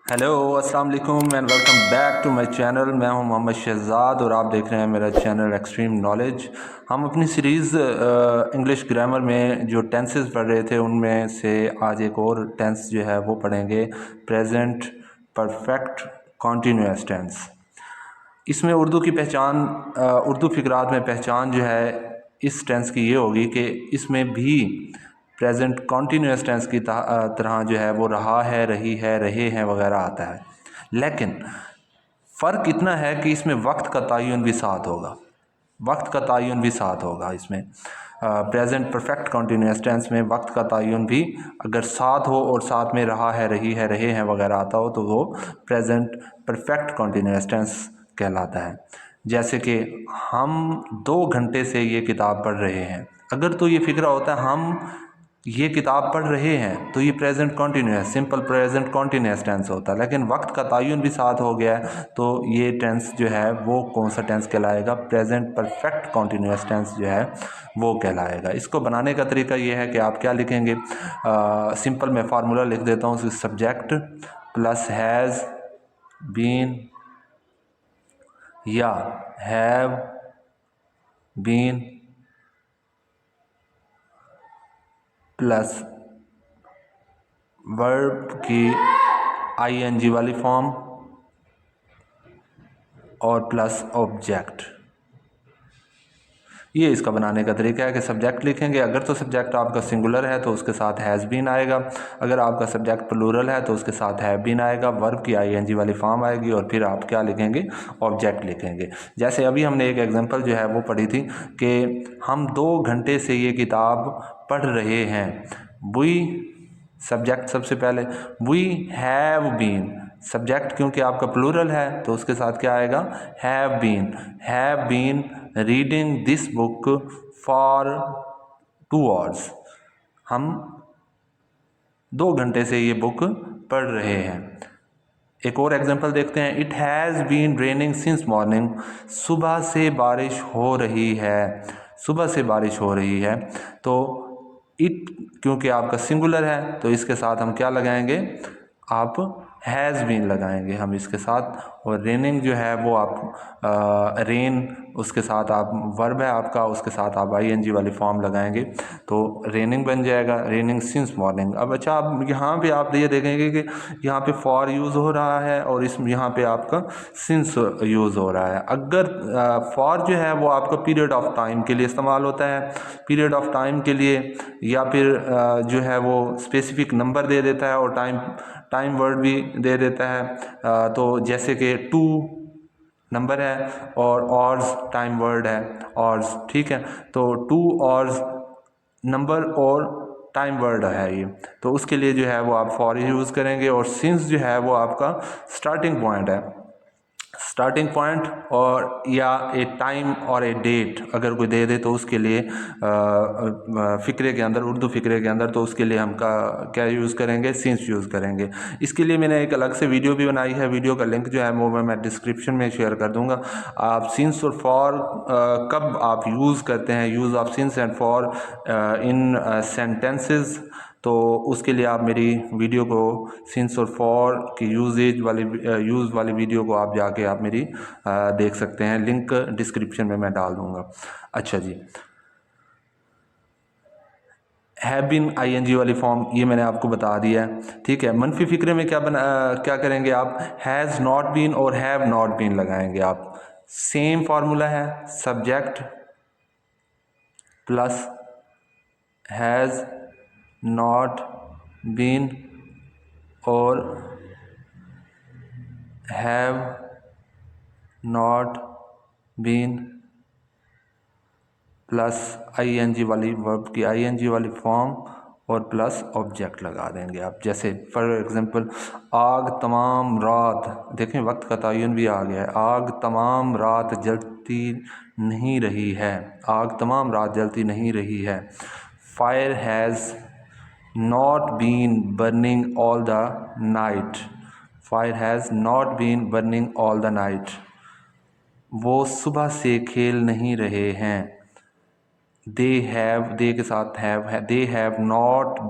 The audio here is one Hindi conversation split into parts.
हेलो अस्सलाम वालेकुम and welcome back to my channel. मैं हूं मोहम्मद शहजाद और आप देख रहे हैं मेरा चैनल एक्सट्रीम नॉलेज। हम अपनी सीरीज़ इंग्लिश ग्रामर में जो टेंसेस पढ़ रहे थे उनमें से आज एक और टेंस जो है वो पढ़ेंगे, प्रेजेंट परफेक्ट कॉन्टीन्यूअस टेंस। इसमें उर्दू की पहचान, उर्दू फ़िक़रात में पहचान जो है इस टेंस की ये होगी कि इसमें भी प्रेजेंट कॉन्टीन्यूअस टेंस की तरह जो है वो रहा है, रही है, रहे हैं वगैरह आता है। लेकिन फ़र्क इतना है कि इसमें वक्त का तयन भी साथ होगा, वक्त का तयन भी साथ होगा। इसमें प्रेजेंट परफेक्ट कॉन्टीन्यूअस टेंस में वक्त का तयन भी अगर साथ हो और साथ में रहा है, रही है, रहे हैं वगैरह आता हो तो वो प्रेजेंट परफेक्ट कॉन्टीन्यूअस टेंस कहलाता है। जैसे कि हम 2 घंटे से ये किताब पढ़ रहे हैं, अगर तो ये फ़िक्रा होता है हम ये किताब पढ़ रहे हैं तो ये present continuous, simple present continuous tense होता है। लेकिन वक्त का तयन भी साथ हो गया है तो ये टेंस जो है वो कौन सा टेंस कहलाएगा? प्रेजेंट परफेक्ट कॉन्टीन्यूअस टेंस जो है वो कहलाएगा। इसको बनाने का तरीका ये है कि आप क्या लिखेंगे, सिंपल मैं फार्मूला लिख देता हूँ। सब्जेक्ट प्लस हैज़ बीन या हैव बीन प्लस वर्ब की आईएनजी वाली फॉर्म और प्लस ऑब्जेक्ट। ये इसका बनाने का तरीका है कि सब्जेक्ट लिखेंगे, अगर तो सब्जेक्ट आपका सिंगुलर है तो उसके साथ हैज़ बीन आएगा, अगर आपका सब्जेक्ट प्लूरल है तो उसके साथ हैव बीन आएगा, वर्ब की आईएनजी वाली फॉर्म आएगी और फिर आप क्या लिखेंगे? ऑब्जेक्ट लिखेंगे। जैसे अभी हमने एक एग्जांपल जो है वो पढ़ी थी कि हम 2 घंटे से ये किताब पढ़ रहे हैं। वी सब्जेक्ट सबसे पहले, वी हैव बीन, सब्जेक्ट क्योंकि आपका प्लूरल है तो उसके साथ क्या आएगा? Have been reading this book for 2 hours. हम 2 घंटे से ये बुक पढ़ रहे हैं। एक और एग्जांपल देखते हैं। It has been raining since morning, सुबह से बारिश हो रही है, सुबह से बारिश हो रही है। तो इट क्योंकि आपका सिंगुलर है तो इसके साथ हम क्या लगाएंगे? आप हैज़ बीन लगाएंगे हम इसके साथ। और रेनिंग जो है वो आप रेन उसके साथ आप वर्ब है आपका, उसके साथ आप आईएनजी वाली फॉर्म लगाएंगे तो रेनिंग बन जाएगा, रेनिंग सिंस मॉर्निंग। अब अच्छा, आप यहाँ पे आप ये देखेंगे कि यहाँ पे फॉर यूज़ हो रहा है और इस यहाँ पे आपका सिंस यूज़ हो रहा है। अगर फॉर जो है वो आपका पीरियड ऑफ टाइम के लिए इस्तेमाल होता है, पीरियड ऑफ टाइम के लिए, या फिर जो है वो स्पेसिफिक नंबर दे देता है और टाइम वर्ड भी दे देता है। तो जैसे कि 2 नंबर है और ऑर्स टाइम वर्ड है, ऑर्स, ठीक है। तो 2 ऑर्स नंबर और टाइम वर्ड है ये, तो उसके लिए जो है वो आप फॉर यूज़ करेंगे। और सिंस जो है वो आपका स्टार्टिंग पॉइंट है, स्टार्टिंग पॉइंट और या ए टाइम और ए डेट अगर कोई दे दे तो उसके लिए फ़िक्रे के अंदर, उर्दू फ़िक्रे के अंदर, तो उसके लिए हम क्या यूज़ करेंगे? सिंस यूज़ करेंगे। इसके लिए मैंने एक अलग से वीडियो भी बनाई है, वीडियो का लिंक जो है वो मैं डिस्क्रिप्शन में शेयर कर दूंगा। आप सिंस और फॉर कब आप यूज़ करते हैं, use of since and for in sentences, तो उसके लिए आप मेरी वीडियो को सिंस और फॉर की यूज़ वाली वीडियो को आप जाके आप मेरी देख सकते हैं, लिंक डिस्क्रिप्शन में मैं डाल दूंगा। अच्छा जी, हैव बीन आईएनजी वाली फॉर्म ये मैंने आपको बता दिया है, ठीक है। मनफी फिक्रे में क्या करेंगे आप? हैज़ नॉट बीन और हैव नॉट बीन लगाएंगे आप। सेम फार्मूला है, subject plus has not been और have not been plus ING वाली वर्ब की आईएनजी वाली फॉर्म और प्लस ऑब्जेक्ट लगा देंगे आप। जैसे फॉर एग्जांपल, आग तमाम रात, देखें वक्त का तयन भी आ गया है, आग तमाम रात जलती नहीं रही है, आग तमाम रात जलती नहीं रही है। Fire has not been burning all the night, fire has not been burning all the night, वो सुबह से खेल नहीं रहे हैं। दे के साथ हैव है, दे हैव नॉट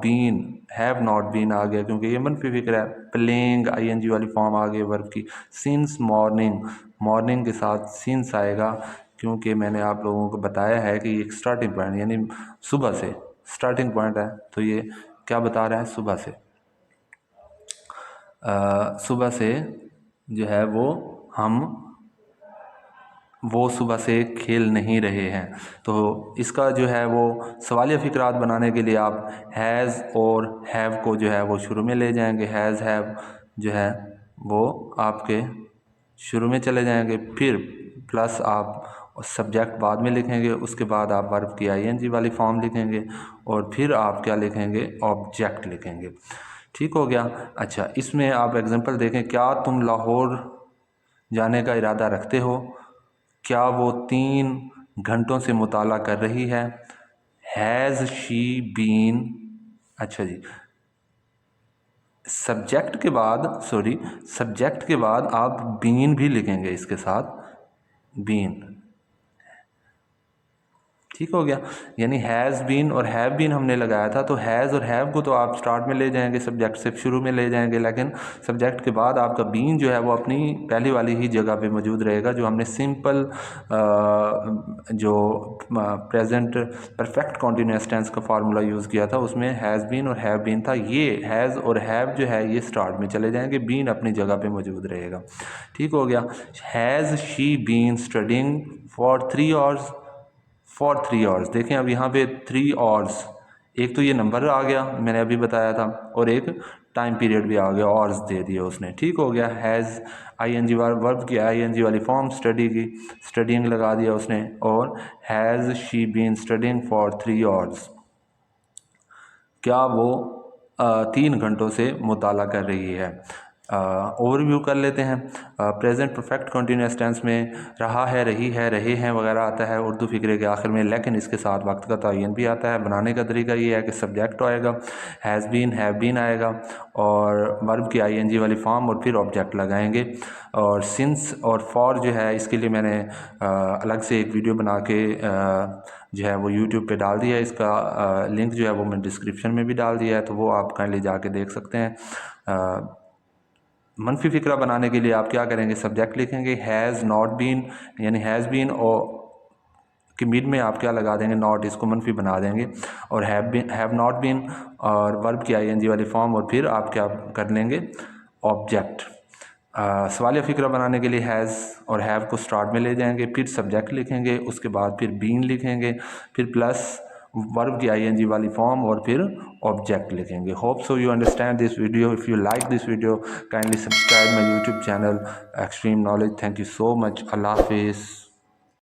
बीन आ गया क्योंकि ये मनफी फिक्र है। प्लेइंग आईएनजी वाली फॉर्म आ गई वर्ब की। सिंस मॉर्निंग के साथ सिंस आएगा क्योंकि मैंने आप लोगों को बताया है कि एक स्टार्टिंग पॉइंट यानी सुबह से स्टार्टिंग पॉइंट है, तो ये क्या बता रहा है, सुबह से सुबह से जो है वो सुबह से खेल नहीं रहे हैं। तो इसका जो है वो सवालिया फ़िक्रात बनाने के लिए आप हैज़ और हैव को जो है वो शुरू में ले जाएंगे। हैज़ हैव जो है वो आपके शुरू में चले जाएंगे, फिर प्लस आप सब्जेक्ट बाद में लिखेंगे, उसके बाद आप वर्ब की आईएनजी वाली फॉर्म लिखेंगे और फिर आप क्या लिखेंगे, ऑब्जेक्ट लिखेंगे। ठीक हो गया। अच्छा, इसमें आप एग्जांपल देखें। क्या तुम लाहौर जाने का इरादा रखते हो? क्या वो 3 घंटों से मुताला कर रही है? Has she been. अच्छा जी, सब्जेक्ट के बाद आप बीन भी लिखेंगे इसके साथ, बीन। ठीक हो गया। यानी हैज़ बीन और हैव बीन हमने लगाया था, तो हैज़ और हैव को तो आप स्टार्ट में ले जाएंगे, सब्जेक्ट से शुरू में ले जाएंगे, लेकिन सब्जेक्ट के बाद आपका बीन जो है वो अपनी पहली वाली ही जगह पे मौजूद रहेगा। जो हमने सिंपल जो प्रेजेंट परफेक्ट कॉन्टीन्यूअस टेंस का फार्मूला यूज़ किया था उसमें हैज़ बीन और हैव बीन था। ये हैज़ और हैव जो है ये स्टार्ट में चले जाएंगे, बीन अपनी जगह पे मौजूद रहेगा। ठीक हो गया। Has she been studying for 3 hours. देखें अब यहाँ पे 3 आवर्स, एक तो ये नंबर आ गया मैंने अभी बताया था और एक टाइम पीरियड भी आ गया, आवर्स दे दिया उसने। ठीक हो गया। हैज़ आईएनजी वर्ब की आईएनजी वाली फॉर्म स्टडी की, स्टडिंग लगा दिया उसने, और has she been studying for 3 hours. क्या वो 3 घंटों से मुताला कर रही है। ओवरव्यू कर लेते हैं। प्रेजेंट परफेक्ट कंटिन्यूअस टेंस में रहा है, रही है, रहे हैं वगैरह आता है उर्दू फिक्रे के आखिर में, लेकिन इसके साथ वक्त का तयन भी आता है। बनाने का तरीका ये है कि सब्जेक्ट आएगा, हैज़ बीन हैव बीन आएगा और वर्ब की आईएनजी वाली फॉर्म और फिर ऑब्जेक्ट लगाएंगे। और सिंस और फॉर जो है इसके लिए मैंने अलग से एक वीडियो बना के जो है वो यूट्यूब पे डाल दिया है। इसका लिंक जो है वो मैंने डिस्क्रिप्शन में भी डाल दिया है, तो वो आप काइंडली जाके देख सकते हैं। मनफी फ़िक्रा बनाने के लिए आप क्या करेंगे, सब्जेक्ट लिखेंगे हैज़ नॉट बीन, यानी हैज़ बीन और कि मिड में आप क्या लगा देंगे, नॉट, इसको मनफी बना देंगे, और हैव नॉट बीन और वर्ब की आईएनजी वाली फॉर्म, और फिर आप क्या कर लेंगे, ऑब्जेक्ट। सवालिया फ़िक्रा बनाने के लिए हैज़ और हैव को स्टार्ट में ले जाएंगे, फिर सब्जेक्ट लिखेंगे, उसके बाद फिर बीन लिखेंगे, फिर प्लस वर्ब की आईएनजी वाली फॉर्म और फिर ऑब्जेक्ट लिखेंगे। Hope so you understand this video. If you like this video kindly subscribe my YouTube channel extreme knowledge. Thank you so much. अल्लाह हाफिज़।